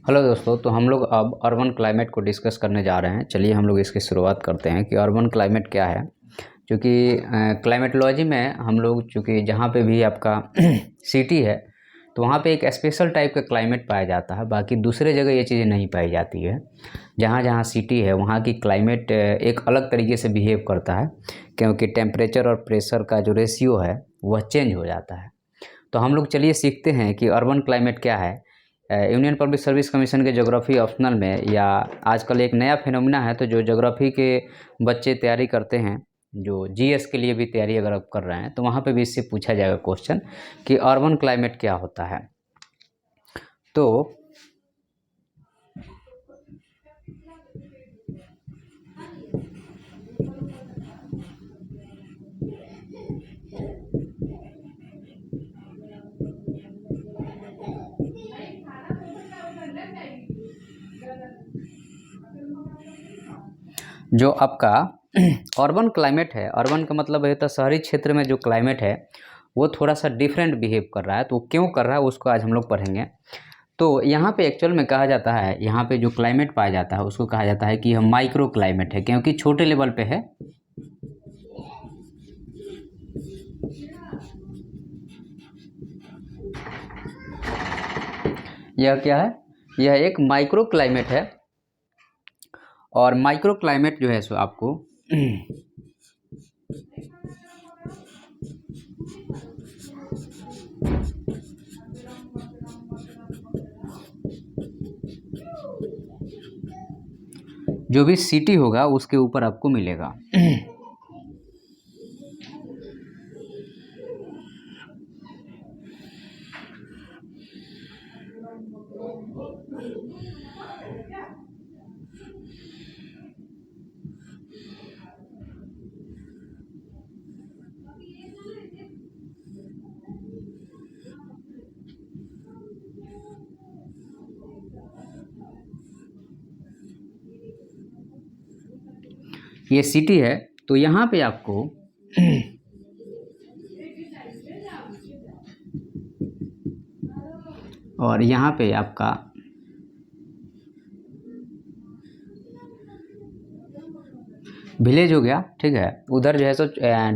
Hello दोस्तों, तो हम लोग अब अर्बन क्लाइमेट को डिस्कस करने जा रहे हैं। चलिए हम लोग इसकी शुरुआत करते हैं कि अर्बन क्लाइमेट क्या है। क्योंकि क्लाइमेटोलॉजी में हम लोग चूँकि जहाँ पे भी आपका सिटी है तो वहाँ पे एक स्पेशल टाइप का क्लाइमेट पाया जाता है, बाकी दूसरे जगह ये चीज़ें नहीं पाई जाती है। जहाँ जहाँ सिटी है वहाँ की क्लाइमेट एक अलग तरीके से बिहेव करता है, क्योंकि टेम्परेचर और प्रेशर का जो रेशियो है वह चेंज हो जाता है। तो हम लोग चलिए सीखते हैं कि अर्बन क्लाइमेट क्या है। यूनियन पब्लिक सर्विस कमीशन के ज्योग्राफी ऑप्शनल में या आजकल एक नया फिनोमिना है, तो जो ज्योग्राफी के बच्चे तैयारी करते हैं, जो जीएस के लिए भी तैयारी अगर आप कर रहे हैं तो वहाँ पे भी इससे पूछा जाएगा क्वेश्चन कि अर्बन क्लाइमेट क्या होता है। तो जो आपका अर्बन क्लाइमेट है, अर्बन का मतलब है तो शहरी क्षेत्र में जो क्लाइमेट है वो थोड़ा सा डिफरेंट बिहेव कर रहा है। तो क्यों कर रहा है उसको आज हम लोग पढ़ेंगे। तो यहाँ पे एक्चुअल में कहा जाता है, यहाँ पे जो क्लाइमेट पाया जाता है उसको कहा जाता है कि यह माइक्रो क्लाइमेट है, क्योंकि छोटे लेवल पे है। यह क्या है? यह एक माइक्रो क्लाइमेट है। और माइक्रो क्लाइमेट जो है सो आपको जो भी सिटी होगा उसके ऊपर आपको मिलेगा। ये सिटी है तो यहाँ पे आपको और यहाँ पे आपका विलेज हो गया, ठीक है। उधर जो है सो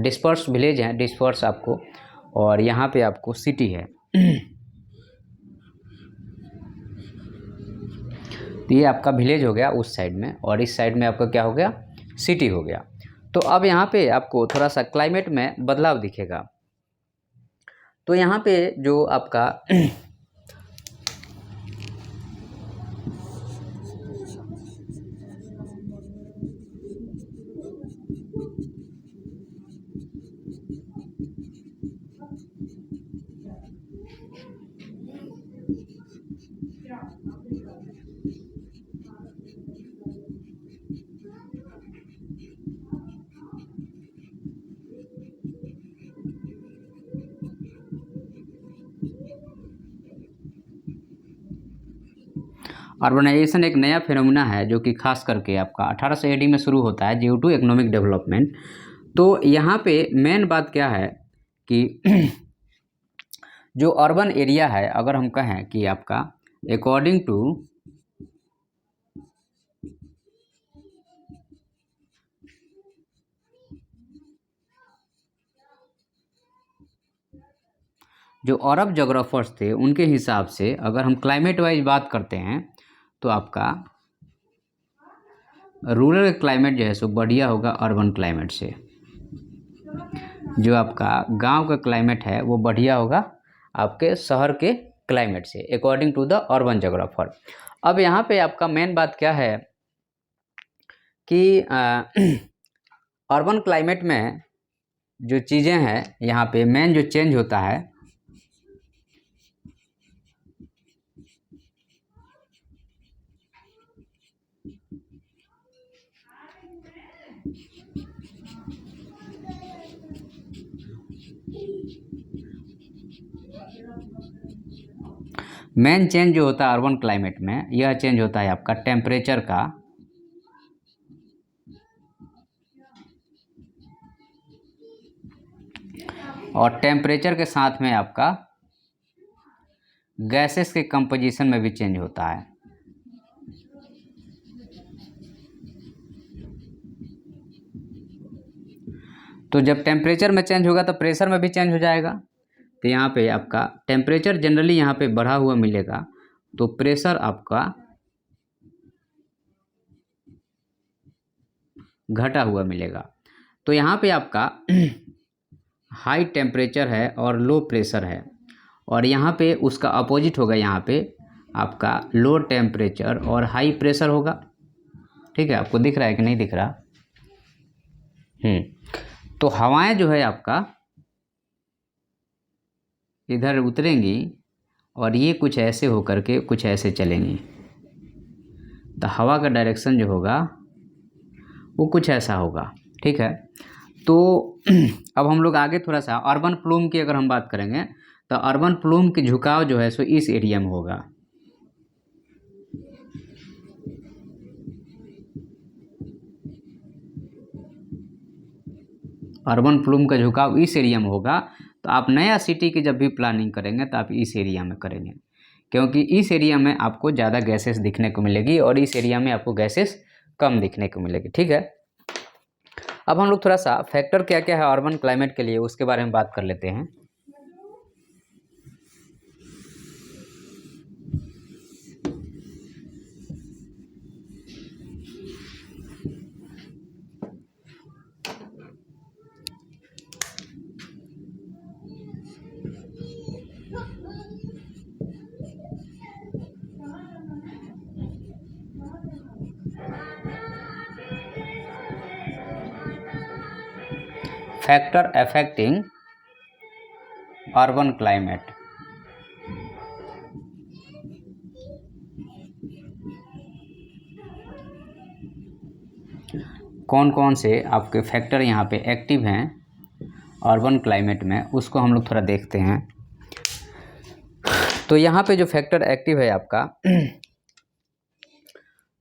डिस्पर्स विलेज है, डिस्पर्स आपको, और यहाँ पे आपको सिटी है। तो ये आपका विलेज हो गया उस साइड में, और इस साइड में आपका क्या हो गया? सिटी हो गया। तो अब यहाँ पे आपको थोड़ा सा क्लाइमेट में बदलाव दिखेगा। तो यहाँ पे जो आपका अर्बनाइजेशन एक नया फिनोमिना है जो कि खास करके आपका 1800 एडी में शुरू होता है ड्यू टू इकोनॉमिक डेवलपमेंट। तो यहाँ पे मेन बात क्या है कि जो अर्बन एरिया है, अगर हम कहें कि आपका अकॉर्डिंग टू जो अरब जोग्राफर्स थे उनके हिसाब से अगर हम क्लाइमेट वाइज बात करते हैं तो आपका रूरल क्लाइमेट जो है सो बढ़िया होगा अर्बन क्लाइमेट से। जो आपका गांव का क्लाइमेट है वो बढ़िया होगा आपके शहर के क्लाइमेट से, according to the urban geographer. अब यहाँ पे आपका मेन बात क्या है कि अर्बन क्लाइमेट में जो चीज़ें हैं, यहाँ पे मेन जो चेंज होता है मेन चेंज जो होता है अर्बन क्लाइमेट में, यह चेंज होता है आपका टेम्परेचर का। और टेम्परेचर के साथ में आपका गैसेस के कंपोजिशन में भी चेंज होता है। तो जब टेम्परेचर में चेंज होगा तो प्रेशर में भी चेंज हो जाएगा। तो यहाँ पे आपका टेम्परेचर जनरली यहाँ पे बढ़ा हुआ मिलेगा, तो प्रेशर आपका घटा हुआ मिलेगा। तो यहाँ पे आपका हाई टेम्परेचर है और लो प्रेशर है, और यहाँ पे उसका अपोजिट होगा, यहाँ पे आपका लो टेम्परेचर और हाई प्रेशर होगा। ठीक है, आपको दिख रहा है कि नहीं दिख रहा? तो हवाएं जो है आपका इधर उतरेंगी और ये कुछ ऐसे होकर के कुछ ऐसे चलेंगी। तो हवा का डायरेक्शन जो होगा वो कुछ ऐसा होगा। ठीक है, तो अब हम लोग आगे थोड़ा सा अर्बन प्लूम की अगर हम बात करेंगे, तो अर्बन प्लूम की झुकाव जो है सो इस एरिया में होगा। अर्बन प्लूम का झुकाव इस एरिया में होगा। तो आप नया सिटी की जब भी प्लानिंग करेंगे तो आप इस एरिया में करेंगे, क्योंकि इस एरिया में आपको ज़्यादा गैसेस दिखने को मिलेगी और इस एरिया में आपको गैसेस कम दिखने को मिलेगी। ठीक है, अब हम लोग थोड़ा सा फैक्टर क्या क्या है अर्बन क्लाइमेट के लिए उसके बारे में बात कर लेते हैं। Factor affecting urban climate. कौन कौन से आपके फैक्टर यहाँ पे एक्टिव हैं अर्बन क्लाइमेट में, उसको हम लोग थोड़ा देखते हैं। तो यहाँ पे जो फैक्टर एक्टिव है आपका,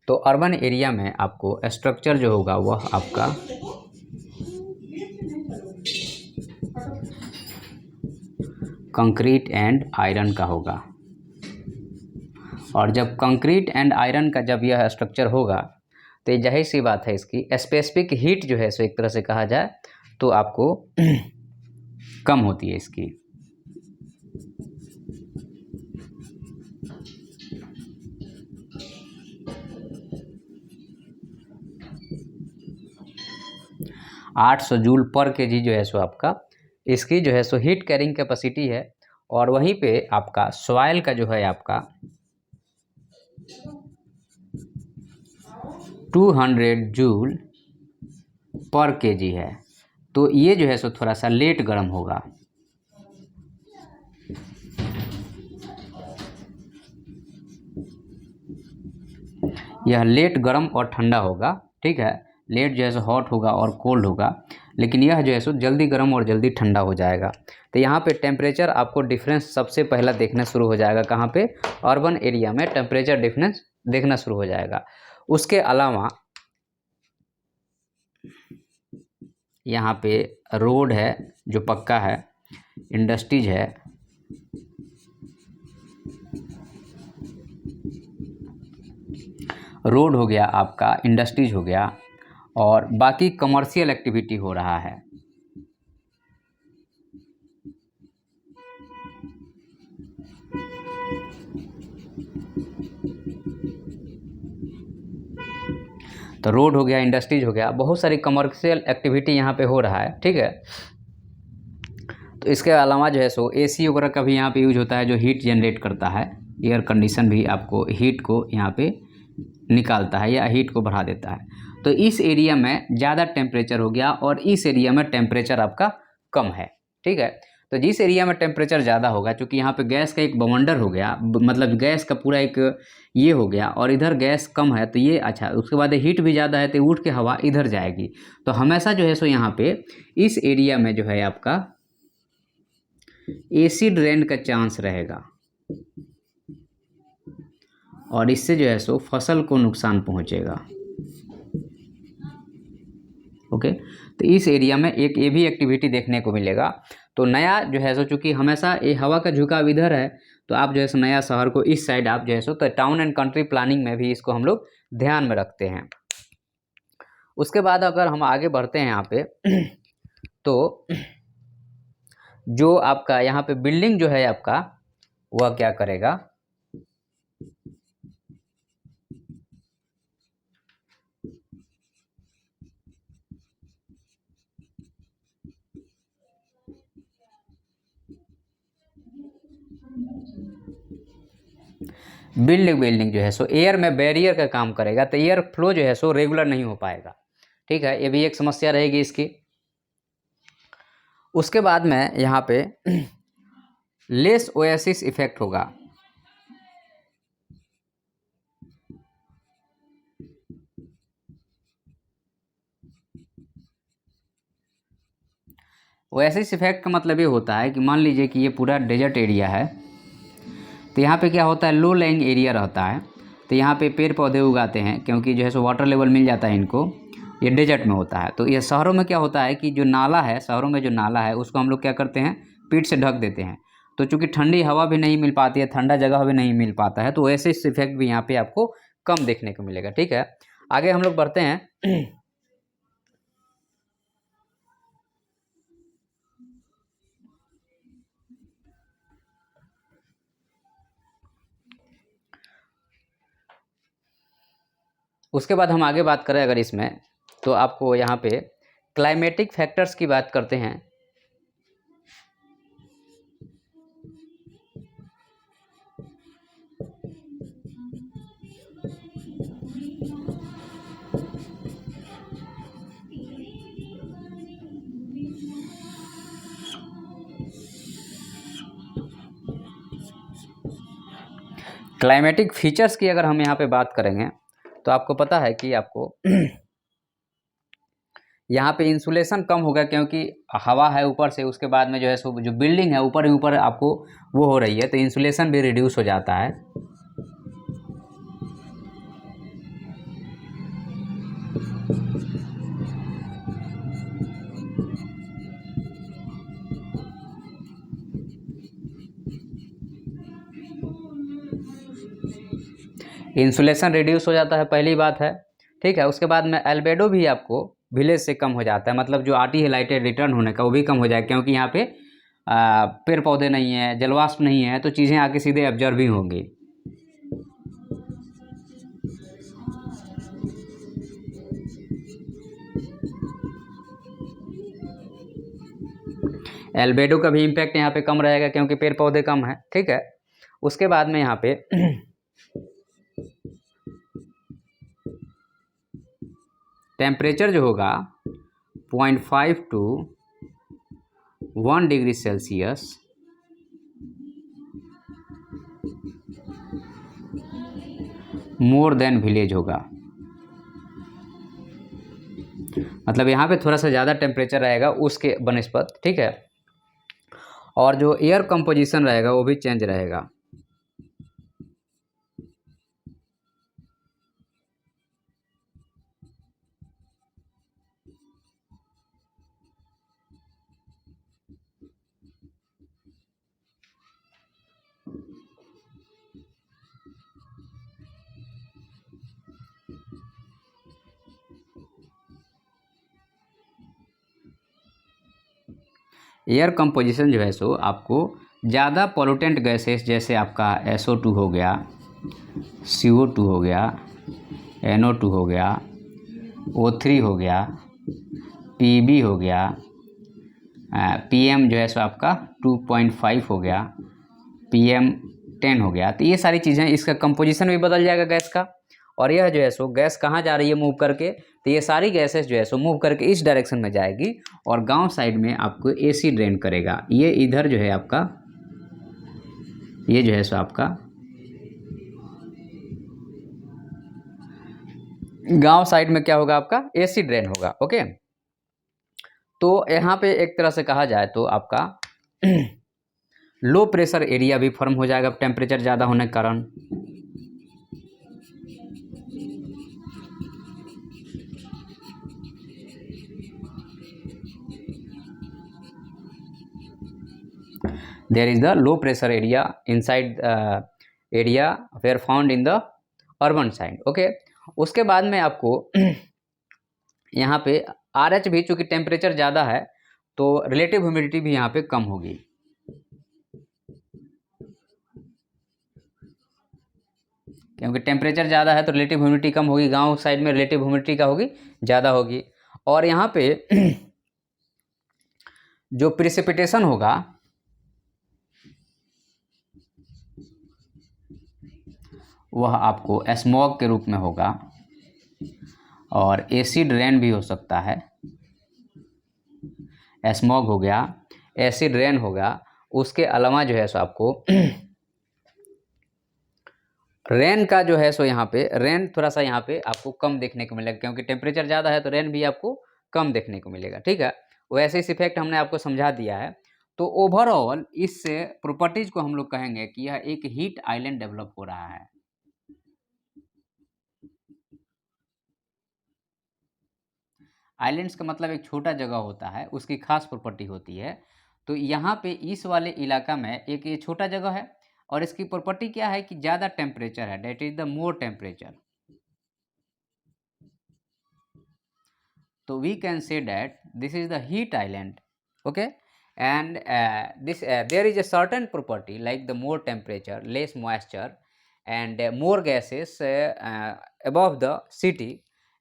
तो अर्बन एरिया में आपको स्ट्रक्चर जो होगा वह आपका कंक्रीट एंड आयरन का होगा। और जब कंक्रीट एंड आयरन का जब यह स्ट्रक्चर होगा तो जाहिर सी बात है इसकी स्पेसिफिक हीट जो है सो एक तरह से कहा जाए तो आपको कम होती है इसकी। आठ 800 जूल पर केजी जो है सो आपका इसकी जो है सो हीट कैरिंग कैपेसिटी है। और वहीं पे आपका सॉइल का जो है आपका 200 जूल पर केजी है। तो ये जो है सो थोड़ा सा लेट गर्म होगा। यह लेट गर्म और ठंडा होगा। ठीक है, लेट जो है सो हॉट होगा और कोल्ड होगा, लेकिन यह जो है सो जल्दी गर्म और जल्दी ठंडा हो जाएगा। तो यहाँ पे टेम्परेचर आपको डिफरेंस सबसे पहला देखना शुरू हो जाएगा। कहाँ पे? अर्बन एरिया में टेम्परेचर डिफरेंस देखना शुरू हो जाएगा। उसके अलावा यहाँ पे रोड है जो पक्का है, इंडस्ट्रीज है, रोड हो गया आपका, इंडस्ट्रीज हो गया, और बाकी कमर्शियल एक्टिविटी हो रहा है। तो रोड हो गया, इंडस्ट्रीज हो गया, बहुत सारी कमर्शियल एक्टिविटी यहाँ पे हो रहा है। ठीक है, तो इसके अलावा जो है सो एसी वगैरह का भी यहाँ पे यूज होता है जो हीट जनरेट करता है। एयर कंडीशन भी आपको हीट को यहाँ पे निकालता है या हीट को बढ़ा देता है। तो इस एरिया में ज़्यादा टेम्परेचर हो गया और इस एरिया में टेम्परेचर आपका कम है। ठीक है, तो जिस एरिया में टेम्परेचर ज़्यादा होगा, क्योंकि यहाँ पे गैस का एक बवंडर हो गया, मतलब गैस का पूरा एक ये हो गया, और इधर गैस कम है तो ये अच्छा, उसके बाद हीट भी ज़्यादा है तो उठ के हवा इधर जाएगी। तो हमेशा जो है सो यहाँ पे इस एरिया में जो है आपका एसिड रेन का चांस रहेगा, और इससे जो है सो फसल को नुकसान पहुँचेगा। ओके, तो इस एरिया में एक ये भी एक्टिविटी देखने को मिलेगा। तो नया जो है सो चूँकि हमेशा ये हवा का झुकाव इधर है, तो आप जो है सो नया शहर को इस साइड आप जो है सो, तो टाउन एंड कंट्री प्लानिंग में भी इसको हम लोग ध्यान में रखते हैं। उसके बाद अगर हम आगे बढ़ते हैं यहाँ पे तो जो आपका यहाँ पे बिल्डिंग जो है आपका वह क्या करेगा, बिल्डिंग जो है सो एयर में बैरियर का काम करेगा, तो एयर फ्लो जो है सो रेगुलर नहीं हो पाएगा। ठीक है, ये भी एक समस्या रहेगी इसकी। उसके बाद में यहाँ पे लेस ओएसिस इफेक्ट होगा। ओएसिस इफेक्ट का मतलब ये होता है कि मान लीजिए कि ये पूरा डेजर्ट एरिया है, तो यहाँ पे क्या होता है, लो लैंग एरिया रहता है, तो यहाँ पे पेड़ पौधे उगाते हैं क्योंकि जो है सो वाटर लेवल मिल जाता है इनको, ये डेजर्ट में होता है। तो ये शहरों में क्या होता है कि जो नाला है, शहरों में जो नाला है उसको हम लोग क्या करते हैं, पीट से ढक देते हैं। तो चूँकि ठंडी हवा भी नहीं मिल पाती है, ठंडा जगह भी नहीं मिल पाता है, तो ओएसिस इफेक्ट भी यहाँ पे आपको कम देखने को मिलेगा। ठीक है, आगे हम लोग बढ़ते हैं। उसके बाद हम आगे बात करें अगर इसमें, तो आपको यहाँ पे क्लाइमेटिक फैक्टर्स की बात करते हैं। क्लाइमेटिक फीचर्स की अगर हम यहाँ पे बात करेंगे तो आपको पता है कि आपको यहाँ पे इंसुलेशन कम होगा क्योंकि हवा है ऊपर से, उसके बाद में जो है सो जो बिल्डिंग है ऊपर ही ऊपर आपको वो हो रही है, तो इंसुलेशन भी रिड्यूस हो जाता है। इंसुलेशन रिड्यूस हो जाता है, पहली बात है। ठीक है, उसके बाद में एल्बेडो भी आपको विलेज से कम हो जाता है, मतलब जो आर्टी हाइलाइटेड रिटर्न होने का वो भी कम हो जाएगा क्योंकि यहाँ पे पेड़ पौधे नहीं है, जलवाष्प नहीं है, तो चीज़ें आके सीधे ऑब्जर्व ही होंगी। एल्बेडो का भी इम्पैक्ट यहाँ पे कम रहेगा क्योंकि पेड़ पौधे कम है। ठीक है, उसके बाद में यहाँ पे टेम्परेचर जो होगा 0.5 to 1 degree Celsius more than village होगा, मतलब यहाँ पे थोड़ा सा ज़्यादा टेम्परेचर रहेगा उसके बनस्पत। ठीक है, और जो एयर कंपोजिशन रहेगा वो भी चेंज रहेगा। एयर कंपोजिशन जो है सो आपको ज़्यादा पॉल्यूटेंट गैसेस जैसे आपका SO2 हो गया, CO2 हो गया, NO2 हो गया, O3 हो गया, PB हो गया, PM जो है सो आपका 2.5 हो गया, PM10 हो गया, तो ये सारी चीज़ें, इसका कंपोजिशन भी बदल जाएगा गैस का। और यह जो है सो गैस कहाँ जा रही है मूव करके, तो ये सारी गैसेस जो है सो मूव करके इस डायरेक्शन में जाएगी और गांव साइड में आपको AC ड्रेन करेगा। ये इधर जो है आपका, ये जो है सो आपका गांव साइड में क्या होगा, आपका AC ड्रेन होगा। ओके, तो यहाँ पे एक तरह से कहा जाए तो आपका लो प्रेशर एरिया भी फॉर्म हो जाएगा टेम्परेचर ज़्यादा होने के कारण। there is the low pressure area inside area where found in the urban side। Okay, उसके बाद में आपको यहाँ पे RH भी चूँकि टेम्परेचर ज़्यादा है तो रिलेटिव ह्यूमिडिटी भी यहाँ पे कम होगी। क्योंकि टेम्परेचर ज़्यादा है तो रिलेटिव ह्यूमिडिटी कम होगी, गांव साइड में रिलेटिव ह्यूमिडिटी क्या होगी, ज़्यादा होगी। और यहाँ पे जो प्रिसिपिटेशन होगा वह आपको स्मॉग के रूप में होगा, और एसिड रेन भी हो सकता है। स्मॉग हो गया, एसिड रेन होगा, उसके अलावा जो है सो आपको रेन का जो है सो यहाँ पे रेन थोड़ा सा यहाँ पे आपको कम देखने को मिलेगा, क्योंकि टेम्परेचर ज़्यादा है तो रेन भी आपको कम देखने को मिलेगा। ठीक है, वैसे इस इफेक्ट हमने आपको समझा दिया है। तो ओवरऑल इस प्रॉपर्टीज को हम लोग कहेंगे कि यह एक हीट आइलैंड डेवलप हो रहा है। आइलैंड्स का मतलब एक छोटा जगह होता है, उसकी खास प्रॉपर्टी होती है। तो यहाँ पे इस वाले इलाका में एक ये छोटा जगह है, और इसकी प्रॉपर्टी क्या है कि ज़्यादा टेम्परेचर है, that is the more temperature. तो we can say that this is the heat island, okay. And this there is a certain property like the more temperature, less moisture and more gases above the city,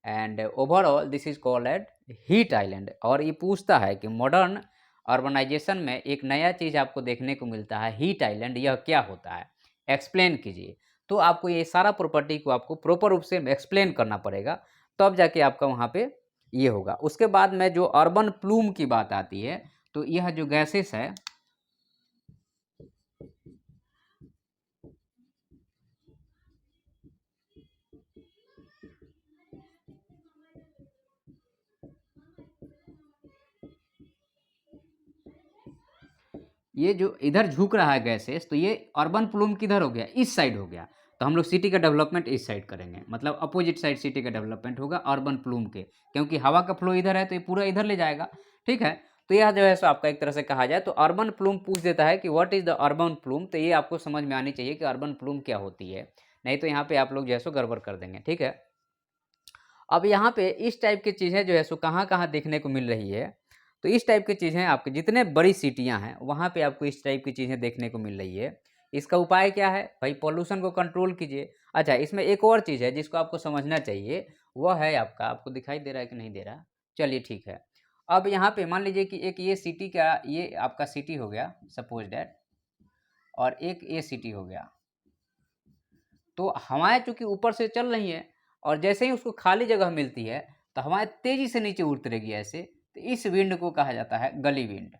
and overall this is called as heat island। और ये पूछता है कि modern urbanisation में एक नया चीज़ आपको देखने को मिलता है हीट आइलैंड, यह क्या होता है, एक्सप्लेन कीजिए। तो आपको ये सारा प्रॉपर्टी को आपको प्रॉपर रूप से एक्सप्लेन करना पड़ेगा, तब जाके आपका वहाँ पे ये होगा। उसके बाद में जो अर्बन प्लूम की बात आती है, तो यह जो गैसेस है ये जो इधर झुक रहा है गैसेस, तो ये अर्बन प्लूम किधर हो गया, इस साइड हो गया। तो हम लोग सिटी का डेवलपमेंट इस साइड करेंगे, मतलब अपोजिट साइड सिटी का डेवलपमेंट होगा अर्बन प्लूम के, क्योंकि हवा का फ्लो इधर है तो ये पूरा इधर ले जाएगा। ठीक है, तो यह जो है सो आपका एक तरह से कहा जाए तो अर्बन प्लूम पूछ देता है कि what is the urban plume, तो ये आपको समझ में आनी चाहिए कि अर्बन प्लूम क्या होती है, नहीं तो यहाँ पे आप लोग जो है सो गड़बड़ कर देंगे। ठीक है, अब यहाँ पे इस टाइप की चीज़ें जो है सो कहाँ कहाँ देखने को मिल रही है, तो इस टाइप की चीज़ें आपके जितने बड़ी सिटियाँ हैं वहाँ पे आपको इस टाइप की चीज़ें देखने को मिल रही है। इसका उपाय क्या है भाई, पॉल्यूशन को कंट्रोल कीजिए। अच्छा, इसमें एक और चीज़ है जिसको आपको समझना चाहिए, वह है आपका, आपको दिखाई दे रहा है कि नहीं दे रहा, चलिए ठीक है। अब यहाँ पे मान लीजिए कि एक ये सिटी का, ये आपका सिटी हो गया सपोज डैट, और एक ये सिटी हो गया। तो हवाएं चूँकि ऊपर से चल रही हैं, और जैसे ही उसको खाली जगह मिलती है तो हवाएं तेज़ी से नीचे उतरेगी ऐसे, तो इस विंड को कहा जाता है गली विंड,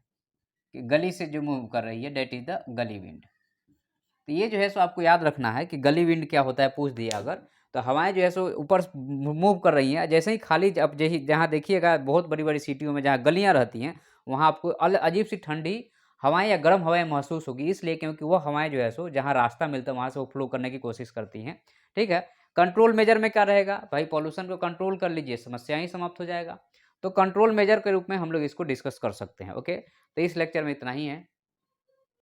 कि गली से जो मूव कर रही है डेट इज़ द गली विंड। तो ये जो है सो आपको याद रखना है कि गली विंड क्या होता है, पूछ दिया अगर, तो हवाएं जो है सो ऊपर मूव कर रही हैं, जैसे ही खाली, अब जैसे जहाँ देखिएगा बहुत बड़ी बड़ी सिटियों में जहाँ गलियाँ रहती हैं वहाँ आपको अजीब सी ठंडी हवाएं या गर्म हवाएं महसूस होगी, इसलिए क्योंकि वो हवाएं जो है सो जहाँ रास्ता मिलता है वहाँ से वो फ्लो करने की कोशिश करती हैं। ठीक है, कंट्रोल मेजर में क्या रहेगा भाई, पॉल्यूशन को कंट्रोल कर लीजिए, समस्या ही समाप्त हो जाएगा। तो कंट्रोल मेजर के रूप में हम लोग इसको डिस्कस कर सकते हैं। ओके, तो इस लेक्चर में इतना ही है।